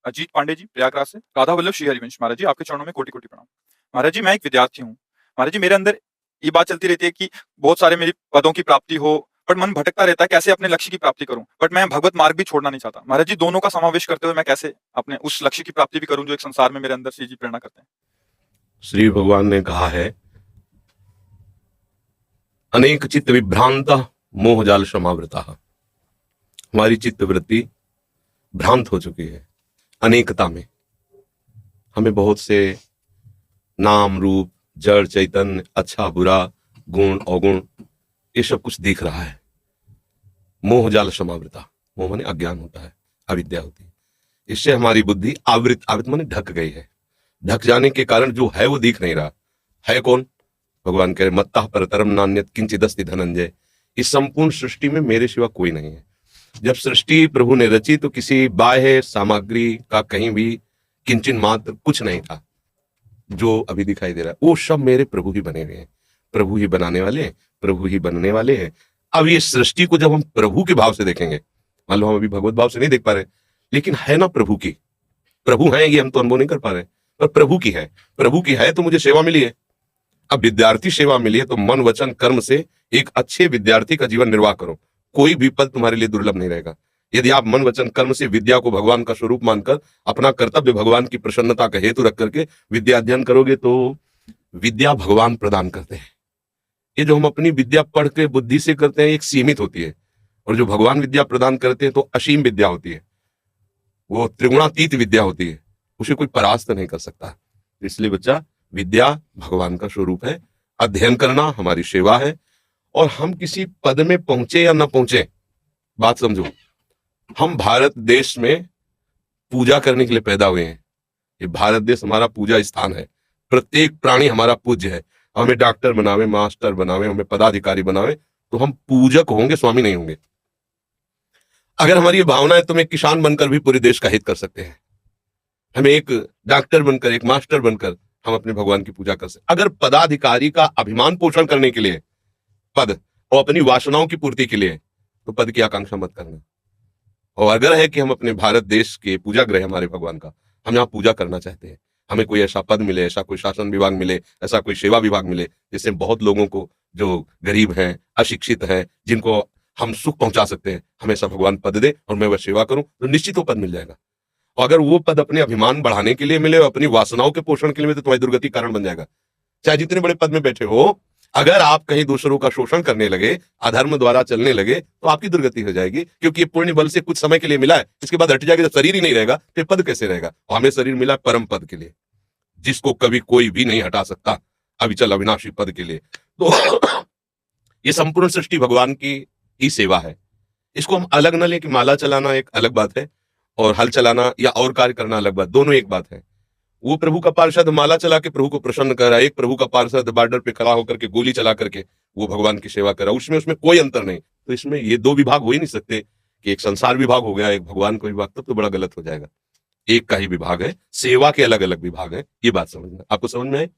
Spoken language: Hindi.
अजीत पांडे जी, प्रयागराज से। राधा वल्लभ श्री हरिवंश। महाराज जी, आपके चरणों में कोटि-कोटि प्रणाम। महाराज जी, मैं एक विद्यार्थी हूँ। महाराज जी, मेरे अंदर ये बात चलती रहती है कि बहुत सारे मेरी पदों की प्राप्ति हो, बट मन भटकता रहता है कैसे अपने लक्ष्य की प्राप्ति करूँ। बट मैं भगवत मार्ग भी छोड़ना नहीं चाहता। महाराज जी, दोनों का समावेश करते हुए मैं कैसे अपने उस लक्ष्य की प्राप्ति भी करूँ जो एक संसार में मेरे अंदर से जी प्रेरणा करते हैं? श्री भगवान ने कहा है, अनेक चित्त विभ्रांता मोह जाल समावृता। हमारी चित्त वृत्ति भ्रांत हो चुकी है अनेकता में। हमें बहुत से नाम रूप जड़ चैतन्य अच्छा बुरा गुण अवगुण ये सब कुछ दिख रहा है। मोह जाल समावृता, मोह माने अज्ञान होता है, अविद्या होती है। इससे हमारी बुद्धि आवृत, आवृत माने ढक गई है। ढक जाने के कारण जो है वो दिख नहीं रहा है। कौन? भगवान कह रहे मत्तः परतरम नान्यत् किंचिदस्ति धनंजय। इस संपूर्ण सृष्टि में मेरे सिवा कोई नहीं है। जब सृष्टि प्रभु ने रची तो किसी बाह्य सामग्री का कहीं भी किंचन मात्र कुछ नहीं था। जो अभी दिखाई दे रहा है वो सब मेरे प्रभु ही बने हुए हैं, प्रभु ही बनाने वाले हैं, प्रभु ही बनने वाले हैं। अब ये सृष्टि को जब हम प्रभु के भाव से देखेंगे, मान लो हम अभी भगवत भाव से नहीं देख पा रहे, लेकिन है ना प्रभु की, प्रभु है, ये हम तो अनुभव नहीं कर पा रहे, पर प्रभु की है, प्रभु की है तो मुझे सेवा मिली है। अब विद्यार्थी सेवा मिली है तो मन वचन कर्म से एक अच्छे विद्यार्थी का जीवन निर्वाह करो। कोई भी पद तुम्हारे लिए दुर्लभ नहीं रहेगा। यदि आप मन वचन कर्म से विद्या को भगवान का स्वरूप मानकर अपना कर्तव्य भगवान की प्रसन्नता का हेतु रख करके विद्या अध्ययन करोगे तो विद्या भगवान प्रदान करते हैं। ये जो हम अपनी विद्या पढ़ के बुद्धि से करते हैं एक सीमित होती है, और जो भगवान विद्या प्रदान करते हैं तो असीम विद्या होती है, वो त्रिगुणातीत विद्या होती है, उसे कोई परास्त नहीं कर सकता। इसलिए बच्चा, विद्या भगवान का स्वरूप है, अध्ययन करना हमारी सेवा है। और हम किसी पद में पहुंचे या ना पहुंचे, बात समझो, हम भारत देश में पूजा करने के लिए पैदा हुए हैं। ये भारत देश हमारा पूजा स्थान है। प्रत्येक प्राणी हमारा पूज्य है। हमें डॉक्टर बनावे, मास्टर बनावे, हमें पदाधिकारी बनावे तो हम पूजक होंगे, स्वामी नहीं होंगे। अगर हमारी ये भावना है तो हम एक किसान बनकर भी पूरे देश का हित कर सकते हैं। हमें एक डॉक्टर बनकर, एक मास्टर बनकर हम अपने भगवान की पूजा कर सकते। अगर पदाधिकारी का अभिमान पोषण करने के लिए पद और अपनी वासनाओं की पूर्ति के लिए, तो पद की आकांक्षा मत करना। और अगर है कि हम अपने भारत देश के पूजा गृह हमारे भगवान का, हम यहाँ पूजा करना चाहते हैं, हमें कोई ऐसा पद मिले, ऐसा कोई शासन विभाग मिले, ऐसा कोई सेवा विभाग मिले जिससे बहुत लोगों को जो गरीब हैं, अशिक्षित हैं, जिनको हम सुख पहुंचा सकते हैं, हमें ऐसा भगवान पद दे और मैं वह सेवा करूं, तो निश्चित वो पद मिल जाएगा। और अगर वो पद अपने अभिमान बढ़ाने के लिए मिले और अपनी वासनाओं के पोषण के लिए मिले तो तुम्हारी दुर्गति कारण बन जाएगा। चाहे जितने बड़े पद में बैठे हो, अगर आप कहीं दूसरों का शोषण करने लगे, अधर्म द्वारा चलने लगे, तो आपकी दुर्गति हो जाएगी। क्योंकि ये पुण्य बल से कुछ समय के लिए मिला है, इसके बाद हट जाएगा। जब शरीर ही नहीं रहेगा तो पद कैसे रहेगा? और हमें शरीर मिला परम पद के लिए, जिसको कभी कोई भी नहीं हटा सकता, अविचल अविनाशी पद के लिए। तो ये संपूर्ण सृष्टि भगवान की ही सेवा है। इसको हम अलग न ले कि माला चलाना एक अलग बात है और हल चलाना या और कार्य करना अलग बात, दोनों एक बात है। वो प्रभु का पार्षद माला चला के प्रभु को प्रसन्न कर रहा है, एक प्रभु का पार्षद बॉर्डर पे खड़ा होकर के गोली चला करके वो भगवान की सेवा कर रहा है। उसमें कोई अंतर नहीं। तो इसमें ये दो विभाग हो ही नहीं सकते कि एक संसार विभाग हो गया, एक भगवान का विभाग, तब तो बड़ा गलत हो जाएगा। एक का ही विभाग है, सेवा के अलग अलग विभाग है। ये बात समझना। आपको समझ में आए?